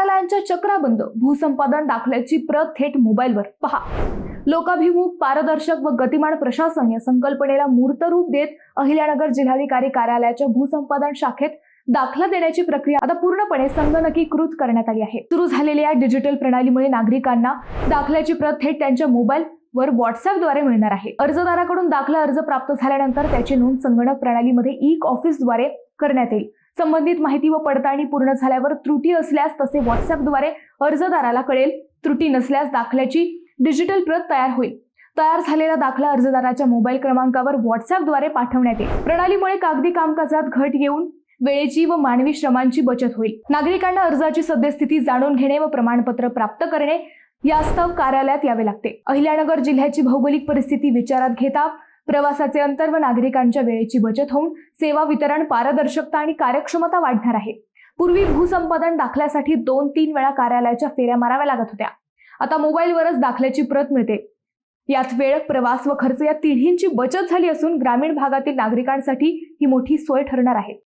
कार्यालयांच्या चक्राबंद भूसंपादन दाखल्याची प्रत थेट मोबाईलवर पहा। लोकाभिमुख, पारदर्शक व गतिमान प्रशासन या संकल्पनेला मूर्तरूप देत अहिल्यानगर जिल्हाधिकारी कार्यालयाच्या भूसंपादन शाखेत दाखला देण्याची प्रक्रिया आता पूर्णपणे संगणकीकृत करण्यात आली आहे। सुरू झालेल्या या डिजिटल प्रणालीमुळे नागरिकांना दाखल्याची प्रत थेट त्यांच्या मोबाईलवर व्हॉट्सअपद्वारे मिळणार आहे। अर्जदाराकडून दाखला अर्ज प्राप्त झाल्यानंतर त्याची नोंद संगणक प्रणालीमध्ये ई-ऑफिसद्वारे करण्यात येईल। संबंधित माहिती व पडताळणी पूर्ण झाल्यावर त्रुटी असल्यास तसे व्हॉट्सअपद्वारे अर्जदाराला कळेल। त्रुटी नसल्यास दाखल्याची डिजिटल प्रत तयार होईल। तयार झालेला दाखला अर्जदाराच्या मोबाईल क्रमांकावर व्हॉट्सअपद्वारे पाठवण्यात येईल। प्रणालीमुळे कागदी कामकाजात घट येऊन वेळेची व मानवी श्रमांची बचत होईल। नागरिकांना अर्जाची सद्यस्थिती जाणून घेणे व प्रमाणपत्र प्राप्त करणे यास्तव कार्यालयात यावे लागते। अहिल्यानगर जिल्ह्याची भौगोलिक परिस्थिती विचारात घेता प्रवासाचे अंतर व नागरिकांच्या वेळेची बचत होऊन सेवा वितरण, पारदर्शकता आणि कार्यक्षमता वाढणार आहे। पूर्वी भूसंपादन दाखल्यासाठी 2-3 वेळा कार्यालयाच्या फेऱ्या माराव्या लागत होत्या। आता मोबाईलवरच दाखल्याची प्रत मिळते। यात वेळ, प्रवास व खर्च या तिन्हींची बचत झाली असून ग्रामीण भागातील नागरिकांसाठी ही मोठी सोय ठरणार आहे।